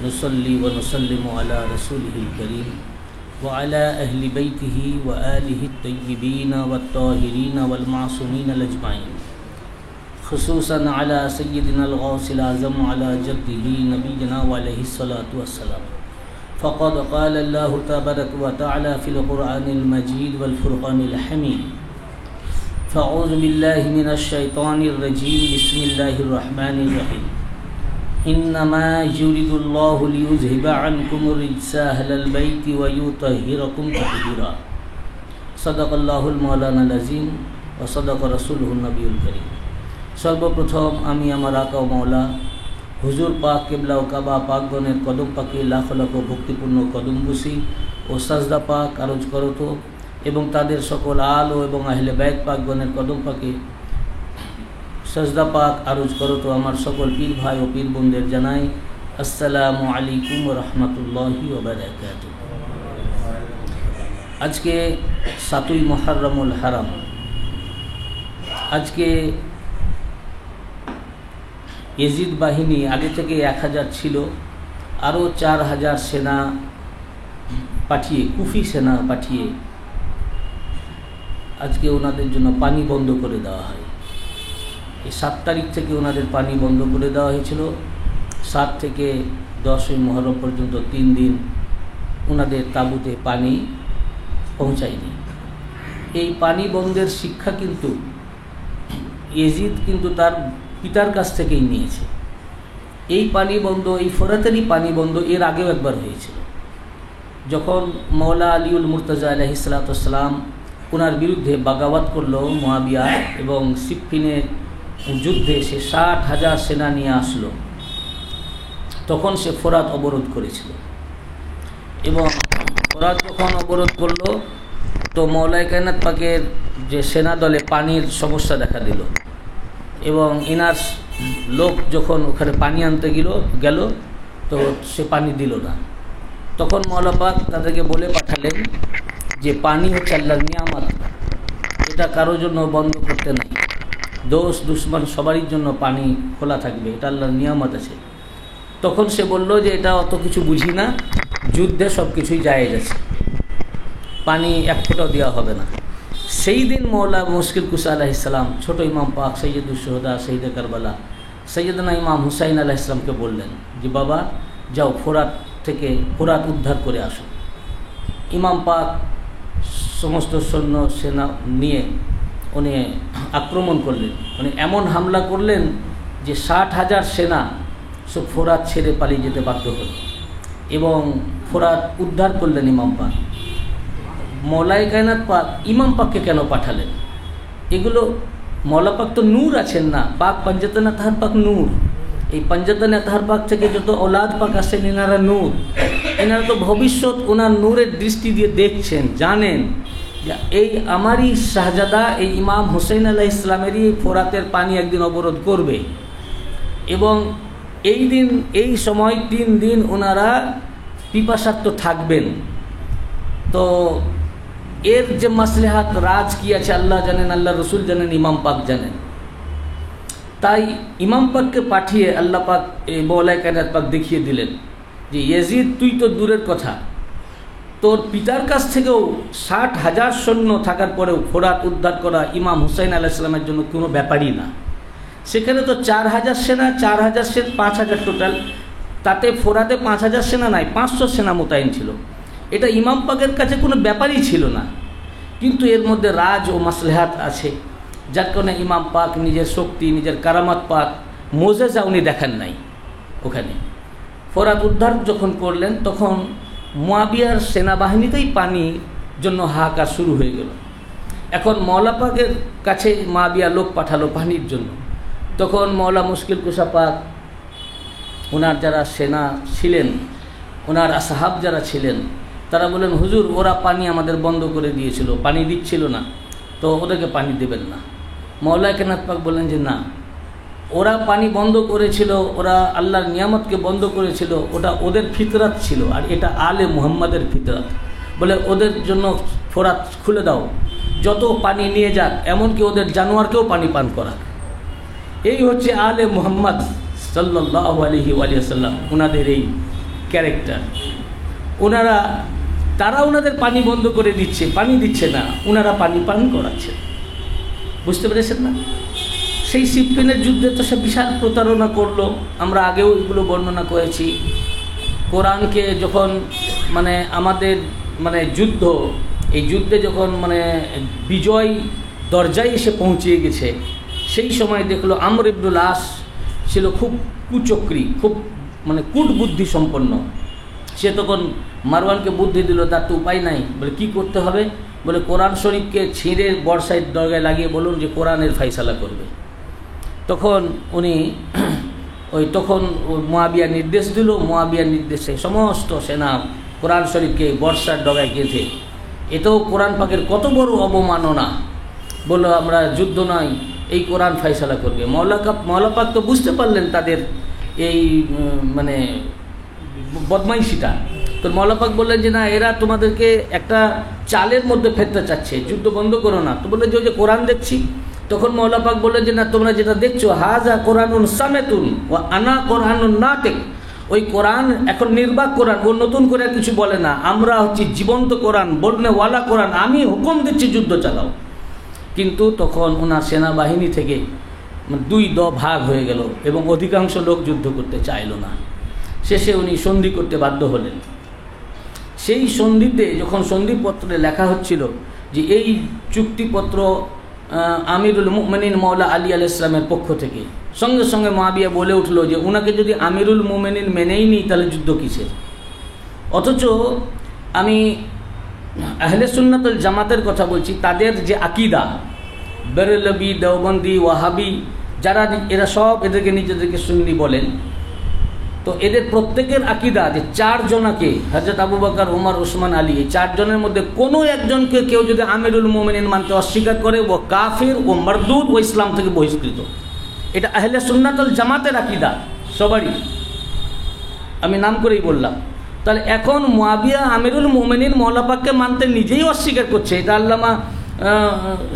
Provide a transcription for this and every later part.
नुसल्ली व नुसल्लिमु अला रसूलिहिल करीम व अला अहली बैतिही व आलिहि तय्यिबीन व ताहिरीन वल मासूमीन अजमाइन खुसूसन अला सय्यदिनल गौसिल आज़म अला जद्दिही नबीना व अलैहिस्सलातु वस्सलाम फ़क़द क़ाल अल्लाहु तबारक व तआला फ़िल क़ुरआनिल मजीद वल फ़ुरक़ानिल हमीद फ़अऊज़ु बिल्लाहि मिनश शैतानिर रजीम बिस्मिल्लाहिर रहमानिर रहीम इन्नमा युरिदुल्लाहु लियुज़हिबा अन्कुमुर रिज्सा अहलल बैति व युतहिरकुम तत्हीरा सदक़ल्लाहुल मौलानाल अज़ीम व सदक़ रसूलुहुन नबियुल करीम। सर्वप्रथम आमी आमार आका ও मौला हुजूर पाक किबला ও কাবা পাকগণের কদম পাকে লাখ লাখ ভক্তিপূর্ণ কদম বুসি ও সাজদা পাক আরজ করত এবং তাদের সকল আলো এবং আহলে বাইত পাকগণের কদম পাকে সাজদা পাক আরজ করত আমার সকল পীর ভাই ও পীর বোনদের জানাই আসসালামু আলাইকুম ওয়া রাহমাতুল্লাহি ওয়া বারাকাতুহু। আজকে 7ই মুহররমুল হারাম। আজকে येजिद বাহিনী আগে থেকে 1000 ছিল, আরও 4000 সেনা পাঠিয়ে কুফি সেনা পাঠিয়ে আজকে ওনাদের জন্য পানি বন্ধ করে দেওয়া হয়। এই 7 তারিখ থেকে ওনাদের পানি বন্ধ করে দেওয়া হয়েছিল। 7 থেকে 10ই মুহররম পর্যন্ত 3 দিন ওনাদের তাঁবুতে পানি পৌঁছায়নি। এই পানি বন্ধের শিক্ষা কিন্তু येजिद কিন্তু তার পিতার কাছ থেকেই নিয়েছে। এই পানি বন্ধ, এই ফোরাতেরই পানি বন্ধ এর আগেও একবার হয়েছিল, যখন মওলা আলীউল মুর্তজা আলাইহিস সালাতু ওয়াস সালাম ওনার বিরুদ্ধে বাগাওয়াত করলো মুয়াবিয়া এবং সিফফিনের যুদ্ধে সে 60,000 সেনা নিয়ে আসলো। তখন সে ফোরাত অবরোধ করেছিল এবং ফোরাত যখন অবরোধ করলো তো মওলায়ে কায়নাত পাকের যে সেনা দলে পানির সমস্যা দেখা দিল এবং ইনার লোক যখন ওখানে পানি আনতে গেল তো সে পানি দিল না। তখন মওলা পাক তাদেরকে বলে পাঠালেন যে পানি হচ্ছে আল্লাহর নিয়ামত, এটা কারোর জন্য বন্ধ করতে নাই, দোষ দুশ্মন সবারই জন্য পানি খোলা থাকবে, এটা আল্লাহর নিয়ামত আছে। তখন সে বলল যে এটা অত কিছু বুঝি না, যুদ্ধে সব কিছুই জায়েজ আছে, পানি এক ফোঁটাও দেওয়া হবে না। সেই দিন মওলা মুশকিল কুশা আলাইহিস সালাম ছোট ইমাম পাক সৈয়দুশ শুহাদা সৈয়দে কারবালা সৈয়দনা ইমাম হুসাইন আলাইহিস সালামকে বললেন যে বাবা যাও ফোরাত উদ্ধার করে আসো। ইমাম পাক সমস্ত সৈন্য সেনা নিয়ে উনি আক্রমণ করলেন, উনি এমন হামলা করলেন যে 60,000 সেনা সব ফোরাত ছেড়ে পালিয়ে যেতে বাধ্য হল এবং ফোরাত উদ্ধার করলেন ইমাম পাক। মওলায়ে কায়নাত পাক ইমাম পাককে কেন পাঠালেন? এগুলো মওলা পাক তো নূর আছেন না, পাক পঞ্জাতন আতহার পাক নূর, এই পঞ্জাতন আতহার পাক থেকে যত ঔলাদ পাক আসেন এনারা নূর, এনারা তো ভবিষ্যৎ ওনার নূরের দৃষ্টি দিয়ে দেখছেন, জানেন যে এই আমারই শাহজাদা এই ইমাম হুসাইন আলাইহিস সালামেরই ফোরাতের পানি একদিন অবরোধ করবে এবং এই দিন এই সময় 3 দিন ওনারা পিপাসার্ত থাকবেন। তো এর যে মাসলেহাত রাজ কি আছে আল্লাহ জানেন, আল্লাহ রসুল জানেন, ইমাম পাক জানেন। তাই ইমাম পাককে পাঠিয়ে আল্লাহ পাক এই মওলায়ে কায়নাত পাক দেখিয়ে দিলেন যে येजिद তুই তো দূরের কথা, তোর পিতার কাছ থেকেও 60,000 সৈন্য থাকার পরেও ফোরাত উদ্ধার করা ইমাম হুসাইন আলাইহিস সালামের জন্য কোনো ব্যাপারই না। সেখানে তো 4,000 সেনা, 4,000 সেনা 5,000 টোটাল, তাতে ফোরাতে 5,000 সেনা নাই, 500 সেনা মোতায়েন ছিল। এটা ইমাম পাকের কাছে কোনো ব্যাপারই ছিল না, কিন্তু এর মধ্যে রাজ ও মাসলেহাত আছে, যার কারণে ইমাম পাক নিজের শক্তি, নিজের কারামাত পাক, মোজেজা উনি দেখান নাই। ওখানে ফোরাত উদ্ধার যখন করলেন তখন মুয়াবিয়ার সেনাবাহিনীতেই পানির জন্য হাহাকার শুরু হয়ে গেল। এখন মওলা পাকের কাছে মুয়াবিয়া লোক পাঠালো পানির জন্য। তখন মওলা মুশকিল কুশা পাক ওনার যারা সেনা ছিলেন, ওনার আসহাব যারা ছিলেন, তারা বলেন হুজুর ওরা পানি আমাদের বন্ধ করে দিয়েছিল, পানি দিচ্ছিল না, তো ওদেরকে পানি দেবেন না। মওলায়ে কায়নাত পাক বলেন যে না, ওরা পানি বন্ধ করেছিল, ওরা আল্লাহর নিয়ামতকে বন্ধ করেছিল, ওটা ওদের ফিতরাত ছিল, আর এটা আলে মুহাম্মাদের ফিতরাত। বলে ওদের জন্য ফোরাত খুলে দাও, যত পানি নিয়ে যাক, এমনকি ওদের জানোয়ারকেও পানি পান করা। এই হচ্ছে আলে মুহাম্মদ সাল্লাল্লাহু আলাইহি ওয়াসাল্লাম, ওনাদের এই ক্যারেক্টার। তারা ওনাদের পানি বন্ধ করে দিচ্ছে, পানি দিচ্ছে না, ওনারা পানি পান করাচ্ছে। বুঝতে পেরেছেন না? সেই সিপ্পিনের যুদ্ধে তো সে বিশাল প্রতারণা করলো, আমরা আগেও এগুলো বর্ণনা করেছি। কোরআনকে যখন আমাদের যুদ্ধ, এই যুদ্ধে যখন বিজয় দরজায় এসে পৌঁছিয়ে গেছে, সেই সময় দেখলো আমর ইবনুল আস ছিল খুব কুচক্রী, খুব কূটবুদ্ধি সম্পন্ন। সে তখন মারওয়ানকে বুদ্ধি দিল, তার তো উপায় নাই, বলে কি করতে হবে, বলে কোরআন শরীফকে ছিঁড়ে বর্ষায় দরগায় লাগিয়ে বলুন যে কোরআনের ফাইসালা করবে। তখন উনি তখন মুয়াবিয়ার নির্দেশ দিল, মুয়াবিয়ার নির্দেশে সমস্ত সেনা কোরআন শরীফকে বর্ষার ডগায় গেঁথে। এটাও কোরআন পাকের কত বড় অবমাননা। বললো আমরা যুদ্ধ নয়, এই কোরআন ফাইসালা করবে। মওলা পাক তো বুঝতে পারলেন তাদের এই বদমাইশিটা। তো মওলা পাক বললেন যে না, এরা তোমাদেরকে একটা চালের মধ্যে ফেলতে চাচ্ছে, যুদ্ধ বন্ধ করো না। তো বললেন যে কোরআন দেখছি। তখন মওলা পাক বললেন যে না, তোমরা যেটা দেখছো হাজা কোরআনুন সামেতুন ও আনা কোরআনুন নাতিক, ওই কোরআন এখন নির্বাক কোরআন, ও নতুন করে কিছু বলে না। আমরা হচ্ছি জীবন্ত কোরআন, বলনেওয়ালা কোরআন, আমি হুকুম দিচ্ছি যুদ্ধ চালাও। কিন্তু তখন ওনার সেনাবাহিনী থেকে দুই ভাগ হয়ে গেল এবং অধিকাংশ লোক যুদ্ধ করতে চাইল না। শেষে উনি সন্ধি করতে বাধ্য হলেন। সেই সন্ধিতে যখন সন্ধিপত্রে লেখা হচ্ছিল যে এই চুক্তিপত্র আমিরুল মুমিনিন মওলা আলী আলাইহিস সালামের পক্ষ থেকে, সঙ্গে সঙ্গে মুয়াবিয়া বলে উঠল যে ওনাকে যদি আমিরুল মুমিনিন মেনেই নিই তাহলে যুদ্ধ কিসের। অথচ আমি আহলে সুন্নাত ওয়াল জামাতের কথা বলছি, তাদের যে আকীদা, বেরেলভী, দেওবন্দি, ওয়াহাবি, যারা এরা সব এদেরকে নিজেদেরকে সুন্নি বলেন, তো এদের প্রত্যেকের আকীদা যে চারজনাকে হযরত আবু বকর, ওমর, ওসমান, আলী, এই চারজনের মধ্যে কোনো একজনকে কেউ যদি আমিরুল মুমিনিন মানতে অস্বীকার করে, ও কাফির, ও মারদুদ, ও ইসলাম থেকে বহিষ্কৃত। এটা আহলে সুন্নাত ওয়াল জামাতের আকীদা সবারই, আমি নাম করেই বললাম। তাহলে এখন মুয়াবিয়া আমিরুল মুমিনিন মওলা পাককে মানতে নিজেই অস্বীকার করছে। এটা আল্লামা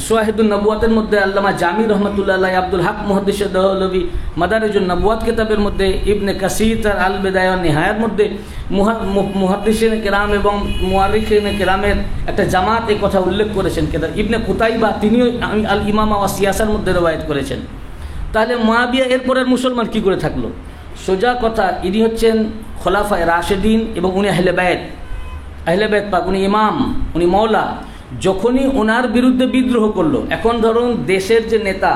শওয়াহিদুন নবুয়াতের মধ্যে আল্লামা জামি রহমতুল্লাহ আলাইহি, আব্দুল হক মুহাদ্দিস দেহলভী মাদারিজুন নবুয়াত কিতাবের মধ্যে, ইবনে কাসির তার আল বিদায়া ওয়ান নিহায়ার মধ্যে মুহাদ্দিসিনে কেরাম এবং মুআররিখিনে কেরামের একটা জামাত এই কথা উল্লেখ করেছেন। ইবনে কুতাইবা তিনিও আল ইমামা ওয়া সিয়াসার মধ্যে রওয়ায়াত করেছেন। তাহলে মুয়াবিয়া এরপরের মুসলমান কি করে থাকলো? সোজা কথা, ইনি হচ্ছেন খোলাফায়ে রাশেদিন এবং উনি আহলে বাইত পাক, উনি ইমাম, উনি মওলা। যখনই ওনার বিরুদ্ধে বিদ্রোহ করলো, এখন ধরুন দেশের যে নেতা,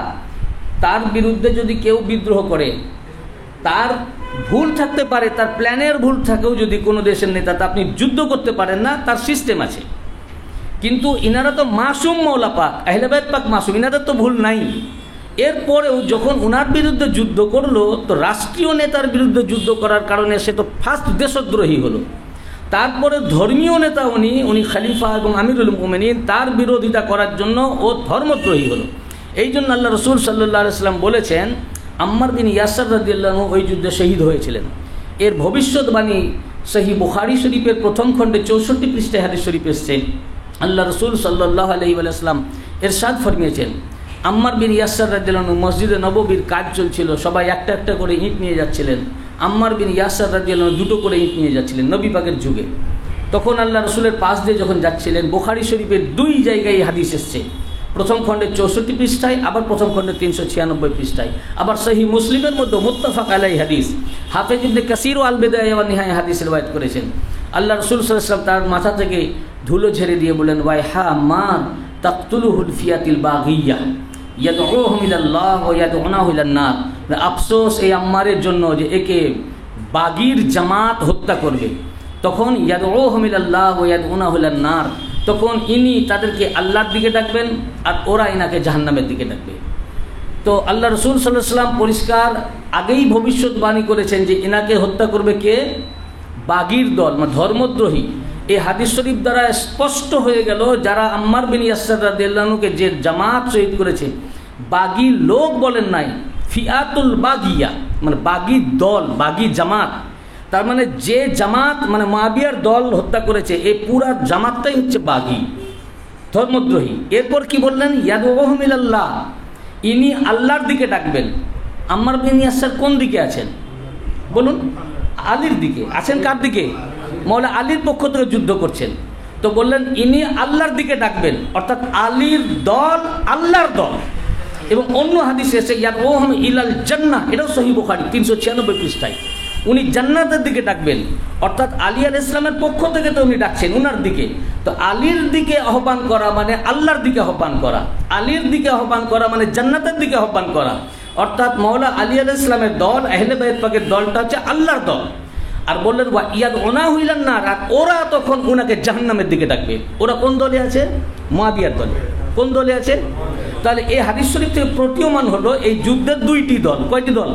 তার বিরুদ্ধে যদি কেউ বিদ্রোহ করে, তার ভুল থাকতে পারে, তার প্ল্যানের ভুল থাকেও যদি কোনো দেশের নেতা, তা আপনি যুদ্ধ করতে পারেন না, তার সিস্টেম আছে। কিন্তু ইনারা তো মাসুম, মওলা পাক, আহলে বাইত পাক মাসুম, ইনাদের তো ভুল নাই। এরপরেও যখন ওনার বিরুদ্ধে যুদ্ধ করলো, তো রাষ্ট্রীয় নেতার বিরুদ্ধে যুদ্ধ করার কারণে সে তো ফার্স্ট দেশদ্রোহী হলো। তারপরে ধর্মীয় নেতা উনি খলিফা এবং আমিরুল মুমিনিন, তার বিরোধিতা করার জন্য ও ধর্মদ্রোহী হলো। এই জন্য আল্লাহ রসুল সাল্লাল্লাহু আলাইহি ওয়াসাল্লাম বলেছেন, আম্মার বিন ইয়াসার রাদিয়াল্লাহু আনহু ওই যুদ্ধে শহীদ হয়েছিলেন। এর ভবিষ্যৎবাণী সহিহ বুখারী শরীফের প্রথম খণ্ডে 64 পৃষ্ঠায় হাদিস শরীফ এসেছে। আল্লাহ রসুল সাল্লাল্লাহু আলাইহি ওয়াসাল্লাম এরশাদ ফরমিয়েছেন, আম্মার বিন ইয়াসার রাদিয়াল্লাহু আনহু মসজিদে নববীর কাজ চলছিল, সবাই একটা একটা করে ইট নিয়ে যাচ্ছিলেন। আম্মার বিন ইয়াসার রাদিয়াল্লাহু আনহু দুটো করে ইট নিয়ে যাচ্ছিলেন নবী পাকের যুগে। তখন আল্লাহ রসুলের পাশ দিয়ে যখন যাচ্ছিলেন, বুখারী শরীফের দুই জায়গায় হাদিস এসছে, প্রথম খণ্ডে 64 পৃষ্ঠায়, আবার প্রথম খণ্ডে 396 পৃষ্ঠায়, আবার সহিহ মুসলিমের মধ্যে মুত্তাফাক আলাইহি হাদিস। হাফেজ ইবনে কাসির ও আল বিদায়া ওয়ান নিহায়া হাদিস রিওয়ায়াত করেছেন। আল্লাহ রসুল সাল্লাল্লাহু আলাইহি ওয়াসাল্লাম তার মাথা থেকে ধুলো ঝেড়ে দিয়ে বলেন, ওয়াইহা মান তাকতুলুহুল ফিয়াতিল বাগিয়া ইয়াদউহুম ইলাল্লাহ ওয়া ইয়াদউনাহু ইলান নার। আফসোস এই আম্মারের জন্য যে একে বাগির জামাত হত্যা করবে। তখন ইয়াদউহুম ইলাল্লাহ ওয়া ইয়াদউনাহু ইলান নার, তখন ইনি তাদেরকে আল্লাহর দিকে ডাকবেন আর ওরা ইনাকে জাহান্নামের দিকে ডাকবে। তো আল্লাহ রসুল সাল্লাল্লাহু আলাইহি ওয়াসাল্লাম পরিষ্কার আগেই ভবিষ্যৎবাণী করেছেন যে ইনাকে হত্যা করবে কে? বাগির দল, ধর্মদ্রোহী। এই হাদিস শরীফ দ্বারা স্পষ্ট হয়ে গেল, যারা আম্মার বিন ইয়াসার রাদিয়াল্লাহু আনহুকে যে জামাত শহীদ করেছে, বাগি লোক বলেন নাই, ফিয়াতুল বাগিয়া, বাগি দল, বাগি জামাত। তার যে জামাত মুয়াবিয়ার দল হত্যা করেছে, এই পুরা জামাতটাই হচ্ছে বাগি, ধর্মদ্রোহী। এরপর কি বললেন? ইয়াদউহুম ইলাল্লাহ, ইনি আল্লাহর দিকে ডাকবেন। আম্মার বিন ইয়াসার কোন দিকে আছেন বলুন? আলীর দিকে আছেন। কার দিকে? মাওলা আলীর পক্ষ থেকে যুদ্ধ করছেন। তো বললেন ইনি আল্লাহর দিকে ডাকবেন, অর্থাৎ আলীর দল আল্লাহর দল। এবং অন্য হাদিসে এসে ইয়াদউহুম ইলাল জান্নাহ, এটাও সহিহ বুখারী 396 পৃষ্ঠায়, উনি জান্নাতের দিকে ডাকবেন, অর্থাৎ আলী আলাইহিস সালামের পক্ষ থেকে তো উনি ডাকছেন উনার দিকে। তো আলীর দিকে আহ্বান করা মানে আল্লাহর দিকে আহ্বান করা, আলীর দিকে আহ্বান করা মানে জান্নাতের দিকে আহ্বান করা। অর্থাৎ মাওলা আলী আলাইহিস সালামের দল, আহলে বাইত পাকের দলটা হচ্ছে আল্লাহর দল। আর বললেন ওয়া ইয়াদউনাহু ইলান নার, আর ওরা তখন উনাকে জাহান্নামের দিকে ডাকবে। ওরা কোন দলে আছে? মুআবিয়ার দলে। কোন দলে আছে? তাহলে এই হাদিস শরীফ থেকে প্রতীয়মান হলো এই যুদ্ধের দুইটি দল। কয়টি দল?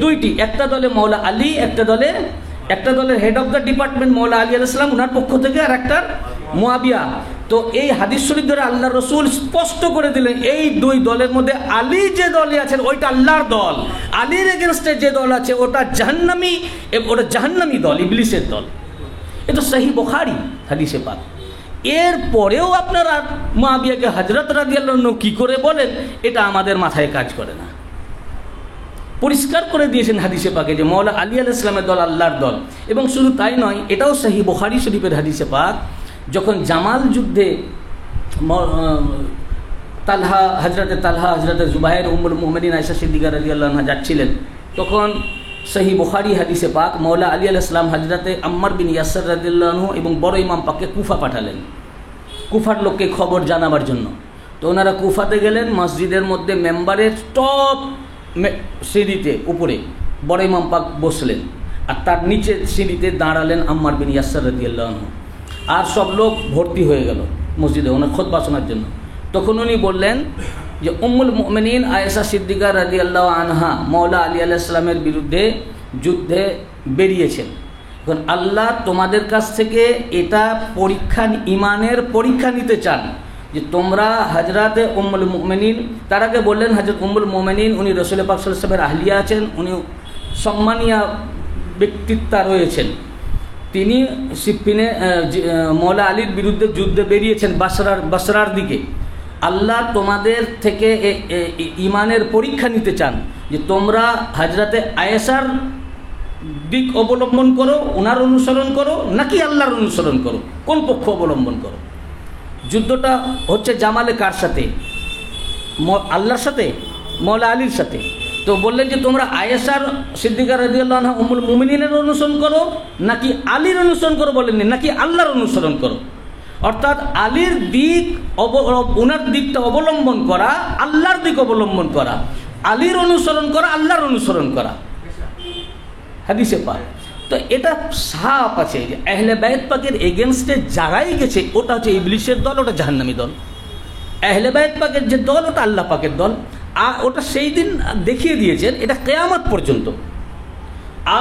দুইটি। একটা দলে মাওলা আলী, একটা দলের হেড অফ দ্য ডিপার্টমেন্ট মাওলা আলী আলাইহিস সালাম উনার পক্ষ থেকে, আর একটা মুআবিয়া। তো এই হাদিস শরীফ ধরে আল্লাহ রসুল স্পষ্ট করে দিলেন এই দুই দলের মধ্যে আলী যে দলে আছেন ওইটা আল্লাহর দল, আলীর এগেনস্টে যে দল আছে ওটা জাহান্নামী, ওটা জাহান্নামী দল, ইবলিসের দল। এটা সহিহ বুখারী হাদিসে পাক। এর পরেও আপনারা মুআবিয়াকে হযরত রাদিয়াল্লাহু আনহু কি করে বলেন, এটা আমাদের মাথায় কাজ করে না। পরিষ্কার করে দিয়েছেন হাদিসে পাকে যে মাওলা আলী আলাইহিস সালামের দল আল্লাহর দল। এবং শুধু তাই নয়, এটাও সহিহ বুখারী শরীফের হাদিসে পাক, যখন জামাল যুদ্ধে হযরতে তালহা, হযরতে জুবাইর, উম্মুল মুমিনিন আয়েশা সিদ্দিকা রাদিয়াল্লাহু আনহা যাচ্ছিলেন, তখন সহিহ বুখারী হাদিসে পাক মাওলা আলী আলাইহিস সালাম হযরতে আম্মার বিন ইয়াসির রাদিয়াল্লাহু আনহু এবং বড় ইমাম পাককে কুফা পাঠালেন কুফার লোককে খবর জানাবার জন্য। তো ওনারা কুফাতে গেলেন, মসজিদের মধ্যে মেম্বারের টপ সিঁড়িতে উপরে বড় ইমাম পাক বসলেন, আর তার নিচে সিঁড়িতে দাঁড়ালেন আম্মার বিন ইয়াসির রাদিয়াল্লাহু আনহু। আর সব লোক ভর্তি হয়ে গেল মসজিদে ওনার খুতবা শোনার জন্য। তখন উনি বললেন যে উম্মুল মুমিনিন আয়েশা সিদ্দিকা রাদিয়াল্লাহু আনহা মাওলা আলী আলাইহিস সালামের বিরুদ্ধে যুদ্ধে বেরিয়েছেন। এখন আল্লাহ তোমাদের কাছ থেকে এটা পরীক্ষা, ইমানের পরীক্ষা নিতে চান যে তোমরা হযরতে উম্মুল মুমিনিন, তার আগে বললেন হযরত উম্মুল মুমিনিন উনি রাসূল পাক সাল্লাল্লাহু আলাইহি ওয়াসাল্লামের আহলিয়া আছেন, উনি সম্মানীয় ব্যক্তিত্ব রয়েছেন। তিনি সিফিনে মাওলা আলীর বিরুদ্ধে যুদ্ধে বেরিয়েছেন বাসরার দিকে। আল্লাহ তোমাদের থেকে ইমানের পরীক্ষা নিতে চান যে তোমরা হযরতে আয়েশার দিক অবলম্বন করো, ওনার অনুসরণ করো, নাকি আল্লাহর অনুসরণ করো, কোন পক্ষ অবলম্বন করো। যুদ্ধটা হচ্ছে জামালে কার সাথে? আল্লাহর সাথে, মাওলা আলীর সাথে। তো বললেন যে তোমরা আয়েশার সিদ্দিকা রাদিয়াল্লাহু আনহা উম্মুল মুমিনিনের অনুসরণ করো নাকি আলীর অনুসরণ করো, বলেননি নাকি আল্লাহর অনুসরণ করো। অর্থাৎ আলীর দিক, ওনার দিকটা অবলম্বন করা, আল্লাহর দিক অবলম্বন করা, আলীর অনুসরণ করা, আল্লাহর অনুসরণ করা, হাদিসে পায়। তো এটা সাফ আছে যে আহলে বাইত পাকের এগেনস্টে যারাই গেছে ওটা হচ্ছে ইবলিসের দল, ওটা জাহান্নামী দল। আহলে বাইত পাকের যে দল ওটা আল্লাহ পাকের দল। আর ওটা সেই দিন দেখিয়ে দিয়েছেন, এটা কিয়ামত পর্যন্ত,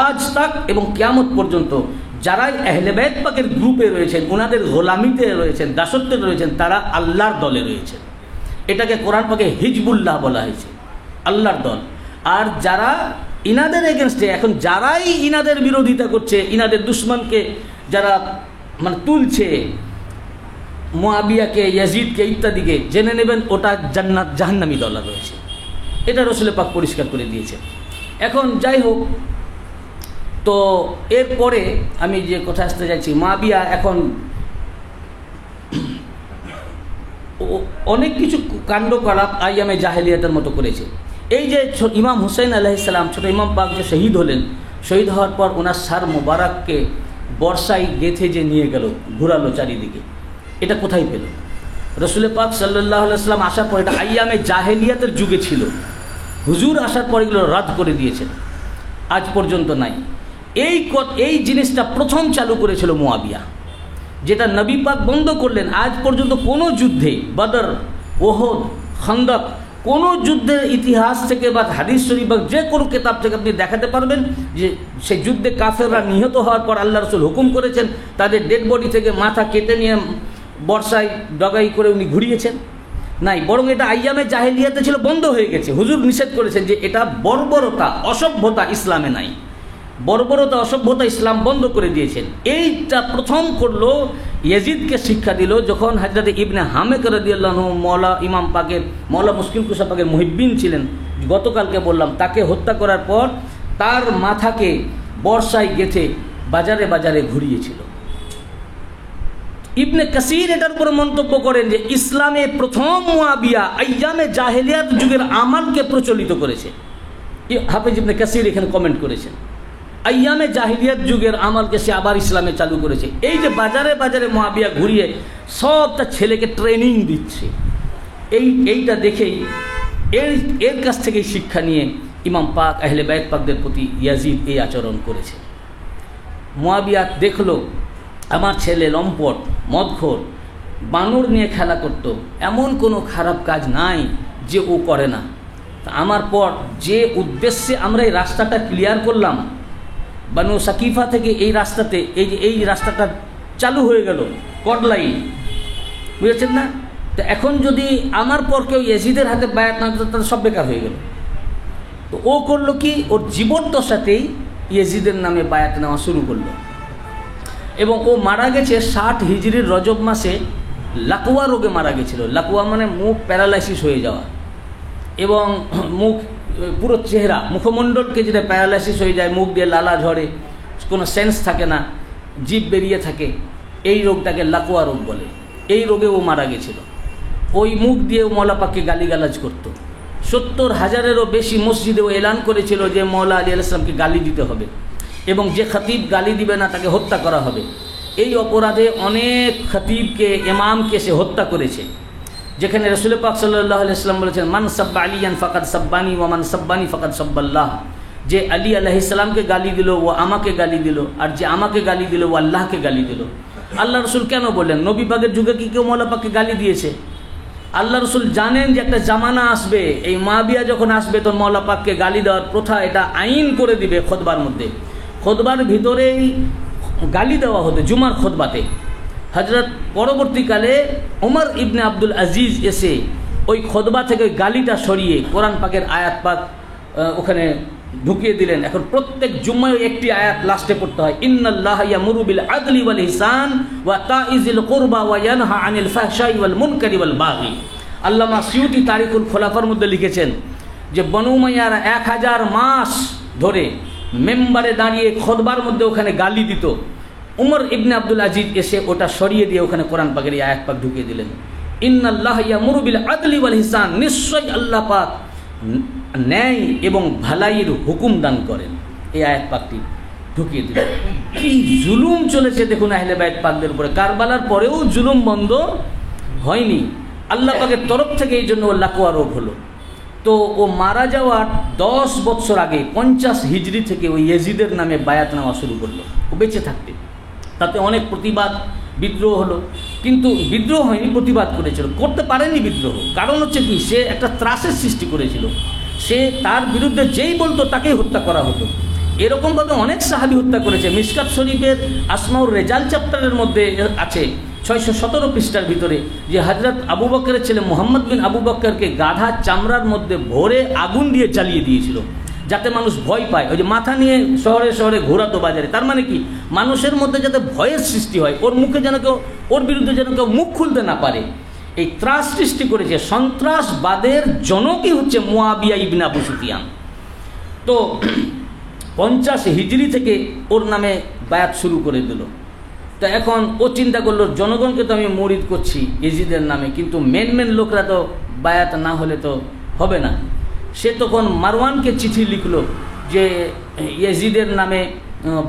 আজ তাক এবং কিয়ামত পর্যন্ত যারাই আহলে বাইত পাকের গ্রুপে রয়েছেন, ওনাদের গোলামিতে রয়েছেন, দাসত্বে রয়েছেন, তারা আল্লাহর দলে রয়েছেন। এটাকে কোরআন পাকে হিজবুল্লাহ বলা হয়েছে, আল্লাহর দল। আর যারা ইনাদের এগেনস্টে, এখন যারাই ইনাদের বিরোধিতা করছে, ইনাদের দুশ্মনকে যারা মানে তুলছে, মুআবিয়াকে, ইয়াজিদকে ইত্যাদিকে, জেনে নেবেন ওটা জাহান্নামী দল রয়েছে। এটা রাসূল পাক পরিষ্কার করে দিয়েছে। এখন যাই হোক, তো এরপরে আমি যে কথা আসতে যাচ্ছি, মুআবিয়া এখন অনেক কিছু কাণ্ডকলাপ আইয়ামে জাহেলিয়াতের মতো করেছে। এই যে ইমাম হুসাইন আলাইহিস সালাম, ছোট ইমাম পাক যে শহীদ হলেন, শহীদ হওয়ার পর ওনার সার মোবারককে বর্ষায় গেঁথে যে নিয়ে গেল, ঘুরালো চারিদিকে, এটা কোথায় পেল? রাসূল পাক সাল্লাল্লাহু আলাইহি ওয়াসাল্লাম আসার পর, এটা আইয়ামে জাহেলিয়াতের যুগে ছিল, হুজুর আসার পর এগুলো রাদ করে দিয়েছেন, আজ পর্যন্ত নাই। এই জিনিসটা প্রথম চালু করেছিল মুআবিয়া, যেটা নবী পাক বন্ধ করলেন। আজ পর্যন্ত কোনো যুদ্ধে, বদর, ওহদ, খন্দক, কোনো যুদ্ধের ইতিহাস থেকে বা হাদিস শরীফ বা যে কোনো কিতাব থেকে আপনি দেখাতে পারবেন যে সেই যুদ্ধে কাফেররা নিহত হওয়ার পর আল্লাহ রাসূল হুকুম করেছেন তাদের ডেড বডি থেকে মাথা কেটে নিয়ে বর্ষায় ডগাই করে উনি ঘুরিয়েছেন? নাই, বরং এটা আইয়ামে জাহেলিয়াতে ছিল, বন্ধ হয়ে গেছে। হুজুর নিষেধ করেছেন যে এটা বর্বরতা, অসভ্যতা ইসলামে নাই, বর্বরতা, অসভ্যতা ইসলাম বন্ধ করে দিয়েছেন। এইটা প্রথম করলো, ইয়াজিদকে শিক্ষা দিল যখন হযরত ইবনে হামেক রাদিয়াল্লাহু আনহু মওলা ইমাম পাকের, মওলা মুশকিল কুশা পাকের মুহিব্বিন ছিলেন, গতকালকে বললাম, তাকে হত্যা করার পর তার মাথাকে বর্ষায় গেঁথে বাজারে বাজারে ঘুরিয়েছিল। ইবনে কাসির এটার উপরে মন্তব্য করেন যে ইসলামে প্রথম মুয়াবিয়া আইয়ামে জাহেলিয়াত যুগের আমালকে প্রচলিত করেছে। হাফেজ ইবনে কাসির এখানে কমেন্ট করেছেন, আইয়ামে জাহিলিয়াত যুগের আমলকে সে আবার ইসলামে চালু করেছে। এই যে বাজারে বাজারে মুয়াবিয়া ঘুরিয়ে সব তার ছেলেকে ট্রেনিং দিচ্ছে, এইটা দেখেই এর কাছ থেকেই শিক্ষা নিয়ে ইমাম পাক আহলে বাইত পাকদের প্রতি ইয়াজিদ এই আচরণ করেছে। মুয়াবিয়া দেখলো আমার ছেলে লম্পট, মদখোর, বানর নিয়ে খেলা করত, এমন কোনো খারাপ কাজ নাই যে ও করে না। আমার পর যে উদ্দেশ্যে আমরা এই রাস্তাটা ক্লিয়ার করলাম, বানু সাকিফা থেকে এই রাস্তাতে এই রাস্তাটা চালু হয়ে গেল, কডলাইন, বুঝেছেন না? তো এখন যদি আমার পর কেউ ইয়াজিদের হাতে বায়াত না দিত তাহলে সব বেকার হয়ে গেল। তো ও করলো কি, ওর জীবদ্দশাতেই ইয়াজিদের নামে বায়াত নেওয়া শুরু করলো এবং ও মারা গেছে 60 হিজরির রজব মাসে লাকুয়া রোগে মারা গেছিল। লাকুয়া মানে মুখ প্যারালাইসিস হয়ে যাওয়া এবং মুখ পুরো চেহারা মুখমণ্ডলকে যেটা প্যারালাইসিস হয়ে যায়, মুখ দিয়ে লালা ঝরে, কোনো সেন্স থাকে না, জিভ বেরিয়ে থাকে, এই রোগটাকে লাকুয়া রোগ বলে। এই রোগে ও মারা গেছিল। ওই মুখ দিয়ে মওলা পাককে গালিগালাজ করত। 70,000-এরও বেশি মসজিদে ও এলান করেছিল যে মওলা আলী আলাইহিস সালামকে গালি দিতে হবে এবং যে খতিব গালি দিবে না তাকে হত্যা করা হবে। এই অপরাধে অনেক খতিবকে, ইমামকে সে হত্যা করেছে, যেখানে রাসূল পাক সাল্লাল্লাহু আলাইহি ওয়াসাল্লাম বলেছেন, মান সাব্বা আলিয়ান ফাকাদ সাব্বানি ওয়া মান সাব্বানি ফাকাদ সাব্বাল্লাহ। যে আলী আলাইহিস সালামকে গালি দিল ও আমাকে গালি দিল, আর যে আমাকে গালি দিল ও আল্লাহকে গালি দিল। আল্লাহ রসুল কেন বললেন? নবী পাকের যুগে কি কেউ মওলা পাককে গালি দিয়েছে? আল্লাহ রসুল জানেন যে একটা জামানা আসবে, এই মুয়াবিয়া যখন আসবে তখন মওলা পাককে গালি দেওয়ার প্রথা এটা আইন করে দিবে। খুতবার মধ্যে, খুতবার ভিতরেই গালি দেওয়া হতো জুমার খুতবাতে। হযরত পরবর্তীকালে ওমর ইবনে আব্দুল আজিজ এসে ওই খুতবা থেকে ওই গালিটা সরিয়ে কোরআন পাকের আয়াত পাক ওখানে ঢুকিয়ে দিলেন। এখন প্রত্যেক জুম্মায় একটি আয়াত লাস্টে পড়তে হয়, ইন্নাল্লাহা ইয়ামুরু বিল আদলি ওয়াল ইহসান ওয়া তাইজিল কুরবা ওয়া ইয়ানহা আনিল ফাহশাই ওয়াল মুনকারি ওয়াল বাগি। আল্লামা সিউতি তারিকুল খোলাফার মধ্যে লিখেছেন যে বনু উমাইয়ারা 1000 মাস ধরে মেম্বারে দাঁড়িয়ে খুতবার মধ্যে ওখানে গালি দিত। উমর ইবনে আব্দুল আজিজ এসে ওটা সরিয়ে দিয়ে ওখানে কোরআন পাকের এই আয়াত পাক ঢুকিয়ে দিলেন, ইন্নাল্লাহা ইয়ামুরু বিল আদলি ওয়াল ইহসান, নিশ্চয়ই আল্লাহ পাক ন্যায় এবং ভালাইয়ের হুকুম দান করেন। এই আয়াত পাকটি ঢুকিয়ে দিলেন। কি জুলুম চলেছে দেখুন আহলে বাইত পাকদের উপরে। কারবালার পরেও জুলুম বন্ধ হয়নি। আল্লাহ পাকের তরফ থেকে এই জন্য লাকুয়া রোগ হলো। তো ও মারা যাওয়ার 10 বছর আগে 50 হিজরি থেকে ওই ইয়াজিদের নামে বায়াত নেওয়া শুরু করলো ও বেঁচে থাকতে। তাতে অনেক প্রতিবাদ বিদ্রোহ হলো, কিন্তু বিদ্রোহ হয়নি, প্রতিবাদ করেছিল, করতে পারেনি বিদ্রোহ। কারণ হচ্ছে কি, সে একটা ত্রাসের সৃষ্টি করেছিল। সে তার বিরুদ্ধে যেই বলতো তাকেই হত্যা করা হতো। এরকমভাবে অনেক সাহাবী হত্যা করেছে। মিশকাত শরীফের আসমাউর রেজাল চ্যাপ্টারের মধ্যে আছে 617 পৃষ্ঠার ভিতরে যে হযরত আবু বকরের ছেলে মুহাম্মদ বিন আবু বকরকে গাধা চামড়ার মধ্যে ভরে আগুন দিয়ে জ্বালিয়ে দিয়েছিল যাতে মানুষ ভয় পায়। ওই যে মাথা নিয়ে শহরে শহরে ঘোরাতো বাজারে, তার মানে কি, মানুষের মধ্যে যাতে ভয়ের সৃষ্টি হয়, ওর মুখে যেন কেউ, ওর বিরুদ্ধে যেন কেউ মুখ খুলতে না পারে। এই ত্রাস সৃষ্টি করেছে। সন্ত্রাসবাদের জনকই হচ্ছে মুয়াবিয়া ইবনে আবু সুফিয়ান। তো 50 হিজরি থেকে ওর নামে বায়াত শুরু করে দিল। তো এখন ও চিন্তা করলো, জনগণকে তো আমি মুরিদ করছি ইয়াজিদের নামে, কিন্তু মেন লোকরা তো বায়াত না হলে তো হবে না। সে তখন মারওয়ানকে চিঠি লিখলো যে ইয়াজিদের নামে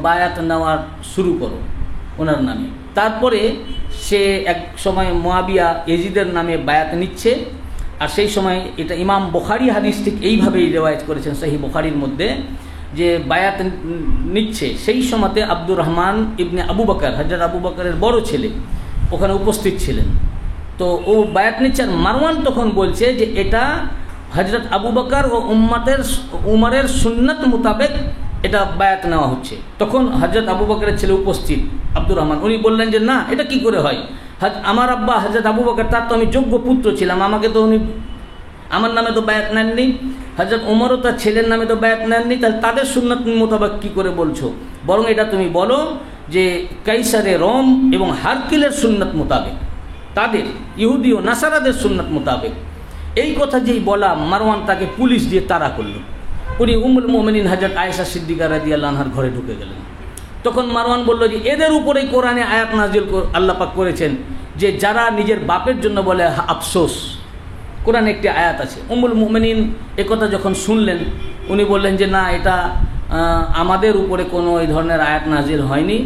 বায়াত নেওয়ার শুরু করো ওনার নামে। তারপরে সে এক সময় মুয়াবিয়া ইয়াজিদের নামে বায়াত নিচ্ছে। আর সেই সময় এটা ইমাম বুখারী হাদিস ঠিক এইভাবেই রিওয়ায়াত করেছেন সহিহ বুখারীর মধ্যে, যে বায়াত নিচ্ছে। সেই সময়তে আব্দুর রহমান ইবনে আবু বকর, হযরত আবু বকরের বড় ছেলে, ওখানে উপস্থিত ছিলেন। তো ও বায়াত নিচ্ছে। আর মারওয়ান তখন বলছে যে এটা হযরত আবু বকর ও উমরের সুন্নাত মোতাবেক এটা বায়াত নেওয়া হচ্ছে। তখন হযরত আবু বকরের ছেলে উপস্থিত আব্দুর রহমান, উনি বললেন যে না, এটা কি করে হয়, আমার আব্বা হযরত আবু বকর, তার তো আমি যোগ্য পুত্র ছিলাম, আমাকে তো উনি আমার নামে তো বায়াত নেননি, হযরত উমরও তার ছেলের নামে তো বায়াত নেননি, তাহলে তাদের সুন্নাত মোতাবেক কী করে বলছো? বরং এটা তুমি বলো যে কাইসারে রোম এবং হারকিলের সুন্নাত মোতাবেক, তাদের ইহুদি ও নাসারাদের সুন্নাত মোতাবেক। এই কথা যেই বলা, মারওয়ান তাকে পুলিশ দিয়ে তাড়া করল। উনি উম্মুল মুমিনিন হযরত আয়েশা সিদ্দিকা রাদিয়াল্লাহু আনহার ঘরে ঢুকে গেলেন। তখন মারওয়ান বলল যে এদের উপরেই কোরআনে আয়াত নাজিল আল্লাহ পাক করেছেন যে যারা নিজের বাপের জন্য বলে আফসোস, কোরআনে একটি আয়াত আছে। উম্মুল মুমিনিন একথা যখন শুনলেন উনি বললেন যে না, এটা আমাদের উপরে কোনো এই ধরনের আয়াত নাজিল হয়নি,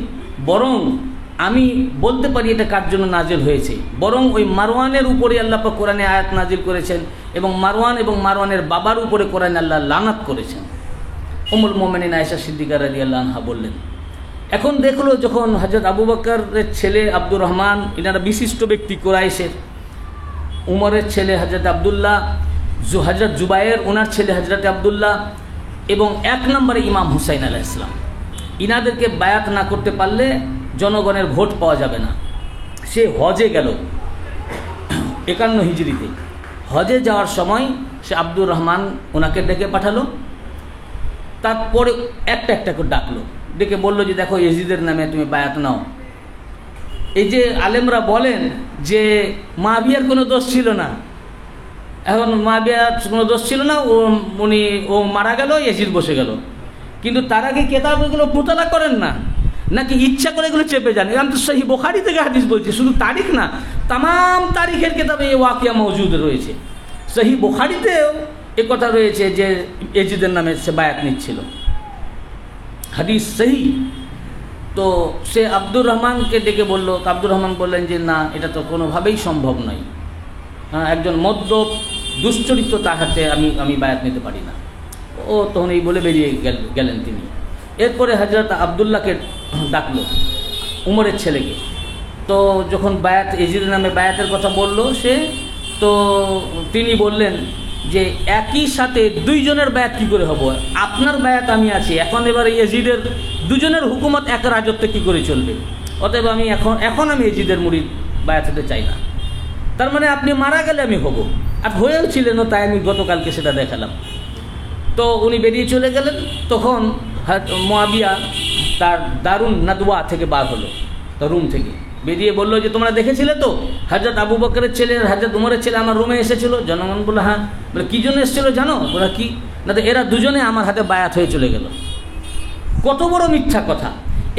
বরং আমি বলতে পারি এটা কার জন্য নাজিল হয়েছে, বরং ওই মারওয়ানের উপরে আল্লাহ পাক কোরআনে আয়াত নাজিল করেছেন এবং মারওয়ানের বাবার উপরে কোরআনে আল্লাহ লানাত করেছেন। উম্মুল মুমিনিন আয়েশা সিদ্দিকা রাদিয়াল্লাহু আনহা বললেন। এখন দেখলো যখন হযরত আবু বকরের ছেলে আব্দুর রহমান, এনারা বিশিষ্ট ব্যক্তি কুরাইশের, উমরের ছেলে হযরত আবদুল্লাহ, হযরত জুবায়ের ওনার ছেলে হযরত আবদুল্লাহ এবং 1 নম্বরে ইমাম হুসাইন আলাইহিস সালাম, ইনাদেরকে বায়াত না করতে পারলে জনগণের ভোট পাওয়া যাবে না। সে হজে গেল 51 হিজরিতে। হজে যাওয়ার সময় সে আব্দুর রহমান ওনাকে ডেকে পাঠালো, তারপরে একটা করে ডাকলো, ডেকে বলল যে দেখো ইয়াজিদের নামে তুমি বায়াত নাও। এই যে আলেমরা বলেন যে মুআবিয়ার কোনো দোষ ছিল না, এখন মুআবিয়ার কোনো দোষ ছিল না, ও মারা গেল, ইয়াজিদ বসে গেল, কিন্তু তার আগে কিতাবগুলো মুতালা করেন না, নাকি ইচ্ছা করে এগুলো চেপে যান? আমি তো সহিহ বুখারী থেকে হাদিস বলছি, শুধু তারিখ না, তামাম তারিখের কিতাবে এই ওয়াকিয়া মওজুদ রয়েছে। সহিহ বুখারীতেও এ কথা রয়েছে যে ইয়াজিদের নামে সে বায়াত নিচ্ছিল, হাদিস সহি। তো সে আব্দুর রহমানকে ডেকে বলল, আব্দুর রহমান বললেন যে না, এটা তো কোনোভাবেই সম্ভব নয়, একজন মদ্যপ দুশ্চরিত্র তার হাতে আমি বায়াত নিতে পারি না। ও তখন এই বলে বেরিয়ে গেলেন তিনি। এরপরে হযরত আবদুল্লাহকে ডাকলো, উমরের ছেলেকে। তো যখন বায়াত ইয়াজিদের নামে বায়াতের কথা বলল সে, তো তিনি বললেন যে একই সাথে দুইজনের বায়াত কী করে হবো, আপনার বায়াত আমি আছি, এখন এবার ইয়াজিদের দুজনের হুকুমত এক রাজত্বে কী করে চলবে, অতএব আমি এখন আমি ইয়াজিদের মুরিদ বায়াত হতে চাই না। তার মানে আপনি মারা গেলে আমি হব, আর হয়েও ছিলেন, তাই আমি গতকালকে সেটা দেখালাম। তো উনি বেরিয়ে চলে গেলেন। তখন মুআবিয়া তার দারুন নাদওয়া থেকে বার হলো, তার রুম থেকে বেরিয়ে বলল যে তোমরা দেখেছিলে তো হযরত আবু বকরের ছেলে হযরত উমরের ছেলে আমার রুমে এসেছিল। জনগণ বলল হ্যাঁ। বলে কী জন্য এসেছিল জানো? বলে কি না, তো এরা দুজনে আমার হাতে বায়াত হয়ে চলে গেল। কত বড় মিথ্যা কথা!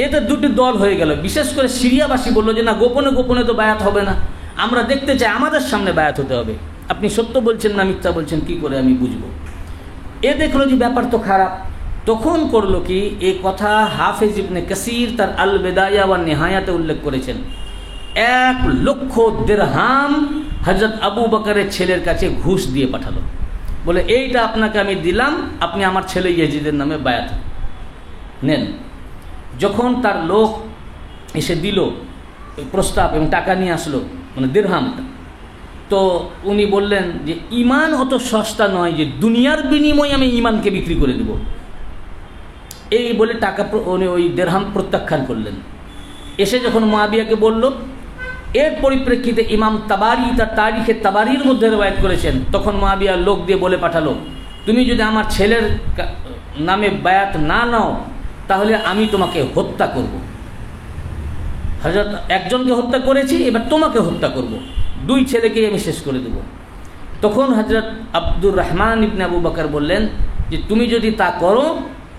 এতে দুটি দল হয়ে গেল। বিশেষ করে সিরিয়াবাসী বলল যে না, গোপনে গোপনে তো বায়াত হবে না, আমরা দেখতে চাই, আমাদের সামনে বায়াত হতে হবে। আপনি সত্য বলছেন না মিথ্যা বলছেন কি করে আমি বুঝব? এ দেখলো যে ব্যাপার তো খারাপ। তখন করলো কি, এই কথা হাফেজ ইবনে কাসির তার আল বিদায়া ওয়ান নিহায়াতে উল্লেখ করেছেন। 1,00,000 দিরহাম হযরত আবু বকরের ছেলের কাছে ঘুষ দিয়ে পাঠালো, বলে এইটা আপনাকে আমি দিলাম, আপনি আমার ছেলে ইয়াজিদের নামে বায়াত নেন। যখন তার লোক এসে দিল প্রস্তাব এবং টাকা নিয়ে আসলো, মানে দিরহামটা, তো উনি বললেন যে ঈমান অত সস্তা নয় যে দুনিয়ার বিনিময়ে আমি ঈমানকে বিক্রি করে দেব। এই বলে টাকা উনি ওই দিরহাম প্রত্যাখ্যান করলেন। এসে যখন মুআবিয়াকে বলল, এর পরিপ্রেক্ষিতে ইমাম তাবারি তার তারিখে তাবারির মধ্যে রওয়ায়াত করেছেন, তখন মুআবিয়া লোক দিয়ে বলে পাঠালো, তুমি যদি আমার ছেলের নামে বায়াত না নাও তাহলে আমি তোমাকে হত্যা করব। হযরত একজনকে হত্যা করেছি, এবার তোমাকে হত্যা করব, 2 ছেলেকেই আমি শেষ করে দেব। তখন হযরত আব্দুর রহমান ইবনে আবু বকর বললেন যে তুমি যদি তা করো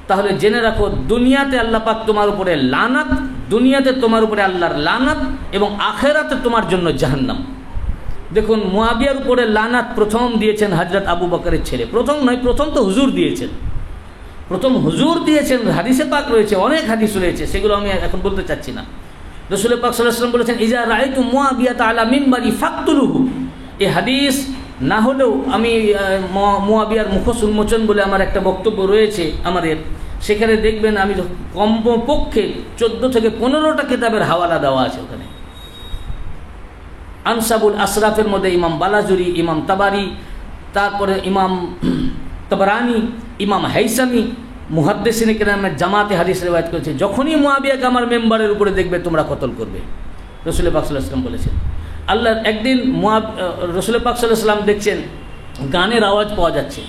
তাহলে জেনে রাখো দুনিয়াতে আল্লাহ পাক তোমার উপরে লানাত, দুনিয়াতে তোমার উপরে আল্লাহর লানাত এবং আখেরাতে তোমার জন্য জাহান্নাম। দেখুন, মুআবিয়ার উপরে লানাত প্রথম দিয়েছেন হযরত আবু বকরের ছেলে। প্রথম নয়, প্রথম তো হুজুর দিয়েছেন, প্রথম হুজুর দিয়েছেন। হাদিসে পাক রয়েছে, অনেক হাদিস রয়েছে, সেগুলো আমি এখন বলতে চাচ্ছি না। রাসূল পাক সাল্লাল্লাহু আলাইহি ওয়াসাল্লাম বলেছেন, ইজা রাআইতু মুআবিয়াতা আলা মিনবারি ফাকতুলুহু। এই হাদিস না হলেও আমি মুআবিয়ার মুখোশ উন্মোচন বলে আমার একটা বক্তব্য রয়েছে আমাদের, সেখানে দেখবেন আমি কমপক্ষে 14 থেকে 15টা কিতাবের হাওয়ালা দেওয়া আছে ওখানে। আনসাবুল আসরাফের মধ্যে ইমাম বালাজুরি, ইমাম তাবারি, তারপরে ইমাম তাবরানি, ইমাম হাইসামি মুহাদ্দিসিনে কেরামের জামাতে হাদিস রিওয়ায়াত করেছে, যখনই মুআবিয়াকে আমার মেম্বারের উপরে দেখবে তোমরা কতল করবে। রাসূল পাক সাল্লাল্লাহু আলাইহি ওয়াসাল্লাম বলেছেন। আল্লাহ একদিন রাসূল পাক সাল্লাল্লাহু আলাইহি ওয়াসাল্লাম দেখছেন গানের আওয়াজ পাওয়া যাচ্ছে।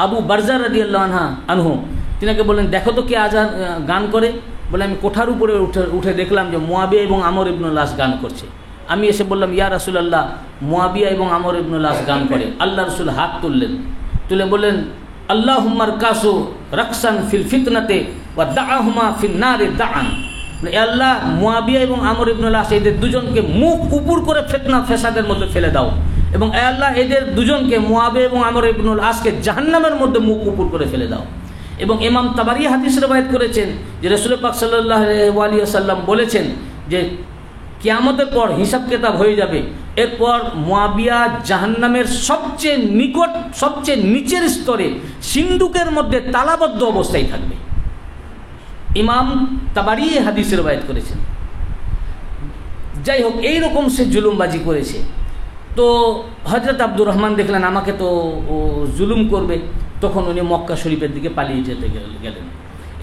আবু বারজা রাদিয়াল্লাহু আনহু তিনাকে বললেন, দেখো তো কে আজান গান করে। বলে আমি কোঠার উপরে উঠে দেখলাম যে মুআবিয়া এবং আমর ইবনুল আস গান করছে। আমি এসে বললাম, ইয়া রাসূলুল্লাহ, মুআবিয়া এবং আমর ইবনুল আস গান করে। আল্লাহ রাসূল হাত তুললেন, তুলে বললেন, আল্লাহুম্মার কাসু রাকসান ফিল ফিতনাতে ওয়া দাআহুমা ফিন নারে দাআন, আল্লাহ মুয়াবিয়া এবং আমর ইবনুল আস এদের দুজনকে মুখ উপর করে ফিতনা ফেসাদের মধ্যে ফেলে দাও, এবং আল্লাহ এদের দুজনকে মুয়াবিয়া এবং আমর ইবনুল আসকে জাহান্নামের মধ্যে মুখ উপর করে ফেলে দাও। এবং ইমাম তাবারি হাদিস রবায়াত করেছেন যে রাসূল পাক সাল্লাল্লাহু আলাইহি ওয়াসাল্লাম বলেছেন যে কিয়ামতের পর হিসাব কিতাব হয়ে যাবে, এরপর মুয়াবিয়া জাহান্নামের সবচেয়ে নিকট সবচেয়ে নিচের স্তরে সিন্দুকের মধ্যে তালাবদ্ধ অবস্থায় থাকবে। ইমাম তাবারি হাদিসের রবায়াত করেছেন। যাই হোক, এইরকম সে জুলুমবাজি করেছে। তো হযরত আব্দুর রহমান দেখলেন আমাকে তো ও জুলুম করবে, তখন উনি মক্কা শরীফের দিকে পালিয়ে যেতে গেলেন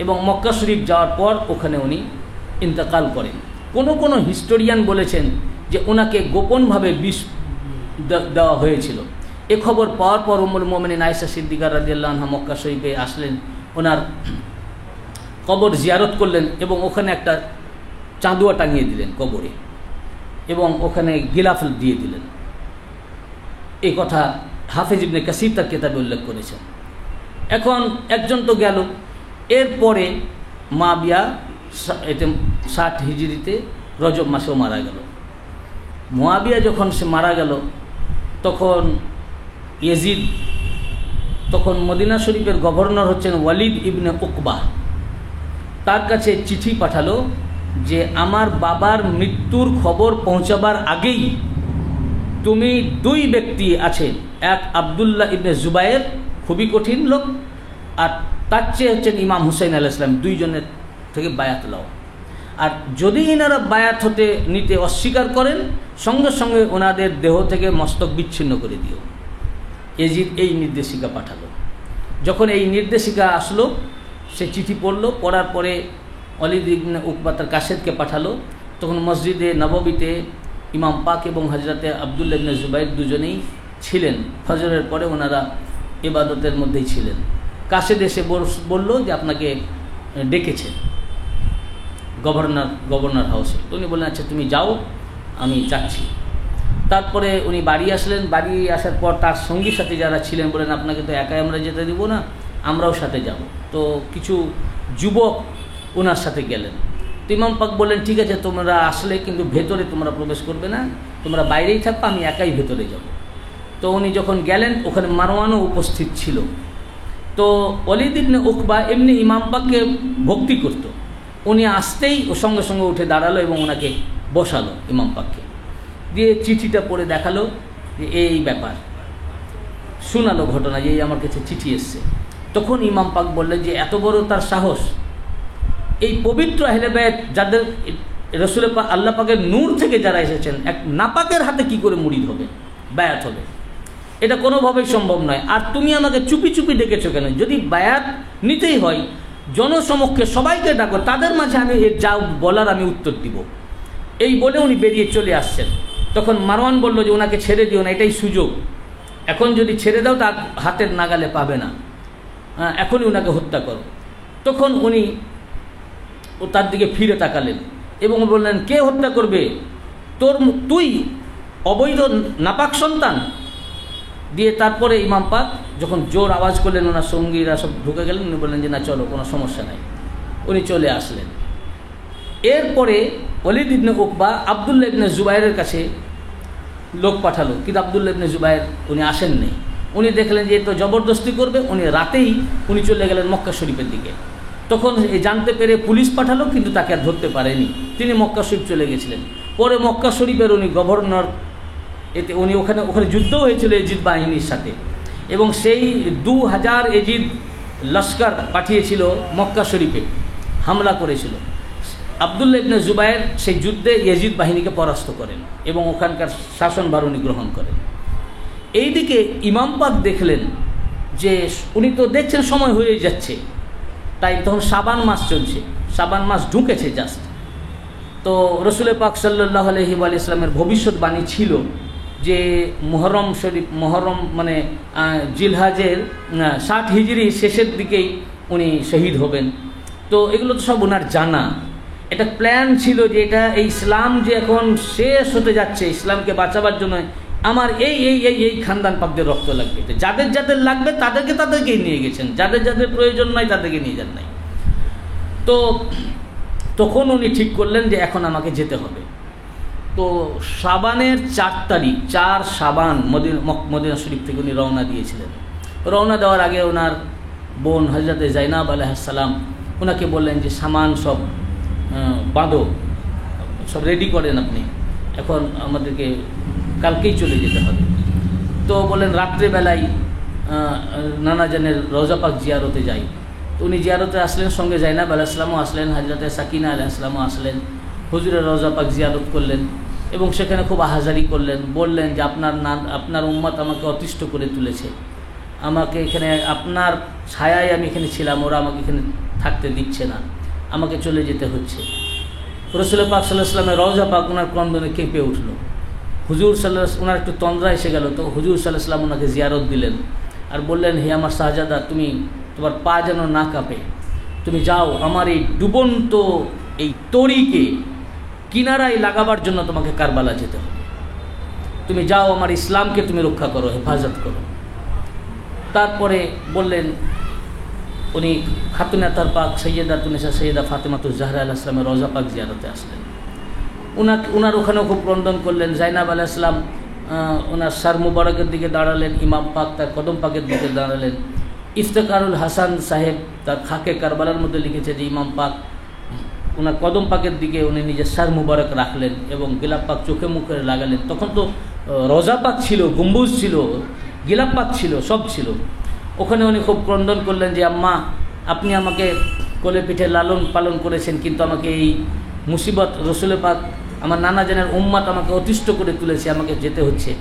এবং মক্কা শরীফ যাওয়ার পর ওখানে উনি ইন্তেকাল করেন। কোনো হিস্টোরিয়ান বলেছেন যে ওনাকে গোপনভাবে বিষ দেওয়া হয়েছিল। এ খবর পাওয়ার পর উম্মুল মুমিনিন আয়েশা সিদ্দিকা রাদিয়াল্লাহু আনহা মক্কা শরীফে আসলেন, ওনার কবর জিয়ারত করলেন এবং ওখানে একটা চাঁদুয়া টাঙিয়ে দিলেন কবরে, এবং ওখানে গিলাফ দিয়ে দিলেন। এই কথা হাফেজ ইবনে কাসির তার কিতাবে উল্লেখ করেছেন। এখন একজন তো গেল, এরপরে মুয়াবিয়া এতে 60 হিজরিতে রজব মাসেও মারা গেল। মুয়াবিয়া যখন সে মারা গেল তখন ইয়াজিদ, তখন মদিনা শরীফের গভর্নর হচ্ছেন ওয়ালিদ ইবনে উকবা, তার কাছে চিঠি পাঠালো যে আমার বাবার মৃত্যুর খবর পৌঁছাবার আগেই তুমি 2 ব্যক্তি আছেন, এক আবদুল্লাহ ইবনে জুবায়ের, খুবই কঠিন লোক, আর তার চেয়ে হচ্ছেন ইমাম হুসাইন আলাইহিস সালাম, 2 জনের থেকে বায়াত লাও। আর যদি এনারা বায়াত হতে নিতে অস্বীকার করেন, সঙ্গে সঙ্গে ওনাদের দেহ থেকে মস্তক বিচ্ছিন্ন করে দিও। ইয়াজিদ এই নির্দেশিকা পাঠালো। যখন এই নির্দেশিকা আসলো, সে চিঠি পড়লো, পড়ার পরে ওয়ালিদ ইবনে উকবা তার কাসেদকে পাঠালো। তখন মসজিদে নববীতে ইমাম পাক এবং হযরতে আবদুল্লাহ ইবনে জুবাইর দুজনেই ছিলেন। ফজরের পরে ওনারা ইবাদতের মধ্যেই ছিলেন। কাসেদ এসে বলল যে আপনাকে ডেকেছেন গভর্নর হাউসে। উনি বললেন আচ্ছা তুমি যাও, আমি যাচ্ছি। তারপরে উনি বাড়ি আসলেন। বাড়ি আসার পর তার সঙ্গী সাথী যারা ছিলেন বললেন আপনাকে তো একাই আমরা যেতে দিব না, আমরাও সাথে যাব। তো কিছু যুবক ওনার সাথে গেলেন। তো ইমাম পাক বললেন ঠিক আছে তোমরা আসলে কিন্তু ভেতরে তোমরা প্রবেশ করবে না, তোমরা বাইরেই থাকবে, আমি একাই ভেতরে যাব। তো উনি যখন গেলেন ওখানে মারওয়ানও উপস্থিত ছিল। তো ওয়ালিদ ইবনে উকবা এমনি ইমাম পাককে ভক্তি করত, উনি আসতেই ও সঙ্গে সঙ্গে উঠে দাঁড়ালো এবং ওনাকে বসালো ইমাম পাককে, দিয়ে চিঠিটা পড়ে দেখালো যে এই ব্যাপার, শোনালো ঘটনা যে এই আমার কাছে চিঠি এসছে। তখন ইমাম পাক বললেন যে এত বড় তার সাহস, এই পবিত্র আহলে বায়াত যাদের রাসূল পাক আল্লাহ পাকের নূর থেকে যারা এসেছেন, এক নাপাকের হাতে কি করে মুরিদ হবে, বায়াত হবে, এটা কোনোভাবেই সম্ভব নয়। আর তুমি আমাকে চুপি চুপি ডেকেছো কেন? যদি বায়াত নিতেই হয় জনসমক্ষে সবাইকে ডাকো, তাদের মাঝে আমি যা বলার আমি উত্তর দিব। এই বলে উনি বেরিয়ে চলে আসছেন। তখন মারওয়ান বলল যে ওনাকে ছেড়ে দিও না, এটাই সুযোগ, এখন যদি ছেড়ে দাও তার হাতের নাগালে পাবে না, এখনই ওনাকে হত্যা করো। তখন উনি তার দিকে ফিরে তাকালেন এবং বললেন কে হত্যা করবে, তুই অবৈধ নাপাক সন্তান। দিয়ে তারপরে ইমাম পাক যখন জোর আওয়াজ করলেন, ওনার সঙ্গীরা সব ঢুকে গেলেন। উনি বললেন যে না চলো, কোনো সমস্যা নাই। উনি চলে আসলেন। এরপরে ওয়ালিদ ইবনে উকবা আবদুল্লাহ ইবনে জুবাইরের কাছে লোক পাঠালো, কিন্তু আবদুল্লাহ ইবনে জুবাইর উনি আসেননি। উনি দেখলেন যে তো জবরদস্তি করবে, উনি রাতেই উনি চলে গেলেন মক্কা শরীফের দিকে। তখন জানতে পেরে পুলিশ পাঠালো, কিন্তু তাকে আর ধরতে পারেনি, তিনি মক্কা শরীফ চলে গেছিলেন। পরে মক্কা শরীফের উনি গভর্নর, এতে উনি ওখানে যুদ্ধও হয়েছিল এজিদ বাহিনীর সাথে, এবং সেই 2000 এজিদ লস্কর পাঠিয়েছিল মক্কা শরীফে, হামলা করেছিল। আবদুল্লাহ ইবনে জুবায়ের সেই যুদ্ধে ইয়াজিদ বাহিনীকে পরাস্ত করেন এবং ওখানকার শাসনভার উনি গ্রহণ করেন। এইদিকে ইমাম পাক দেখলেন যে উনি তো দেখছেন সময় হয়ে যাচ্ছে, তাই তখন শাবান মাস চলছে, শাবান মাস ঢুকেছে জাস্ট। তো রাসূল পাক সাল্লাল্লাহু আলাইহি ওয়া সাল্লামের ভবিষ্যৎবাণী ছিল যে মুহররম মানে জিলহাজের 60 হিজরি শেষের দিকেই উনি শহীদ হবেন। তো এগুলো তো সব ওনার জানা, এটা প্ল্যান ছিল যে এটা এই ইসলাম যে এখন শেষ হতে যাচ্ছে, ইসলামকে বাঁচাবার জন্য আমার এই এই এই এই খানদান পাকদের রক্ত লাগবে, যাদের যাদের লাগবে তাদেরকেই নিয়ে গেছেন, যাদের যাদের প্রয়োজন নয় তাদেরকে নিয়ে যান নাই। তো তখন উনি ঠিক করলেন যে এখন আমাকে যেতে হবে। তো শাবানের 4 তারিখ, 4 শাবান মদিনা শরীফ থেকে উনি রওনা দিয়েছিলেন। রওনা দেওয়ার আগে ওনার বোন হযরতে জাইনাব আলাইহিস সালাম ওনাকে বললেন যে সামান সব বাঁধো, সব রেডি করেন আপনি, এখন আমাদেরকে কালকেই চলে যেতে হবে। তো বললেন রাত্রেবেলায় নানা জানের রওজা পাক জিয়ারতে যাই। তো উনি জিয়ারতে আসলেন, সঙ্গে জাইনাব আলাইহিস সালামও আসলেন, হযরতে সাকিনা আলাইহিস সালামও আসলেন। হুজুরের রওজা পাক জিয়ারত করলেন এবং সেখানে খুব আহাজারি করলেন, বললেন যে আপনার উম্মত আমাকে অতিষ্ঠ করে তুলেছে, আমাকে এখানে আপনার ছায়ায় আমি এখানে ছিলাম, ওরা আমাকে এখানে থাকতে দিচ্ছে না, আমাকে চলে যেতে হচ্ছে। রাসূল পাক সাল্লাল্লাহু আলাইহি ওয়াসাল্লামের রওজা পাক ওনার ক্রন্দনে কেঁপে উঠল। হুজুর ওনার একটু তন্দ্রা এসে গেল। তো হুজুর সাল্লাল্লাহু আলাইহি ওয়াসাল্লাম ওনাকে জিয়ারত দিলেন আর বললেন, হে আমার শাহজাদা, তোমার পা যেন না কাঁপে, তুমি যাও, আমার এই ডুবন্ত এই তরিকে কিনারায় লাগাবার জন্য তোমাকে কারবালা যেতে হবে, তুমি যাও, আমার ইসলামকে তুমি রক্ষা করো, হেফাজত করো। তারপরে বললেন, উনি খাতুনে আতার পাক সৈয়দাতুন্নিসা সৈয়দা ফাতেমাতুজ জাহরা আলাইহিস সালামের রওজা পাক জিয়ারতে আসলেন। ওনার ওখানেও খুব ক্রন্দন করলেন। জাইনাব আলাইহিস সালাম ওনার সার মুবারকের দিকে দাঁড়ালেন, ইমাম পাক তার কদম পাকের দিকে দাঁড়ালেন। ইফতেখারুল হাসান সাহেব তার খাকে কারবালার মধ্যে লিখেছে যে ইমাম পাক ওনার কদম পাকের দিকে উনি নিজের সার মুবারক রাখলেন এবং গিলাপ পাক চোখে মুখে লাগালেন। তখন তো রওজা পাক ছিল, গম্বুজ ছিল, গিলাপ পাক ছিল, সব ছিল। ওখানে উনি খুব ক্রন্দন করলেন যে আম্মা, আপনি আমাকে কোলে পিঠে লালন পালন করেছেন, কিন্তু আমাকে এই মুসিবত রসুল পাক আমার নানা জানের উম্মত আমাকে অতিষ্ঠ করে তুলেছে, আমাকে যেতে হচ্ছে।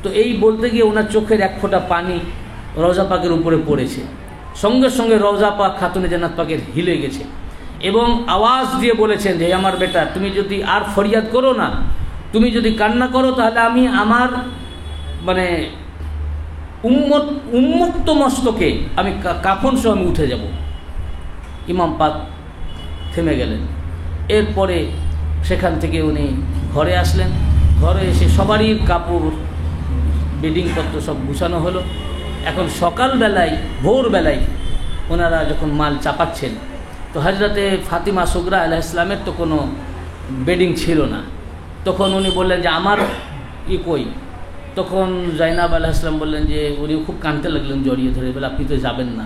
তো এই বলতে গিয়ে ওনার চোখের এক ফোঁটা পানি রওজা পাকের উপরে পড়েছে। সঙ্গে সঙ্গে রওজা পাক খাতুনে জান্নাত পাকের হিলে গেছে এবং আওয়াজ দিয়ে বলেছেন যে আমার বেটা, তুমি যদি আর ফরিয়াদ করো না, তুমি যদি কান্না করো, তাহলে আমি আমার মানে উন্মুক্ত মস্তকে আমি কাফন সহ আমি উঠে যাব। ইমাম পাক থেমে গেলেন। এরপরে সেখান থেকে উনি ঘরে আসলেন। ঘরে এসে সবারই কাপড় বেডিংপত্র সব গুছানো হলো। এখন সকালবেলায় ভোরবেলায় ওনারা যখন মাল চাপাচ্ছেন, তো হযরতে ফাতিমা সুগরা আলাইহিস সালামের তো কোনো বেডিং ছিল না। তখন উনি বললেন যে আমার কই? তখন জাইনাব আলাইহিস সালাম বললেন যে, উনি খুব কাঁদতে লাগলেন জড়িয়ে ধরে, বলে আপনি তো যাবেন না,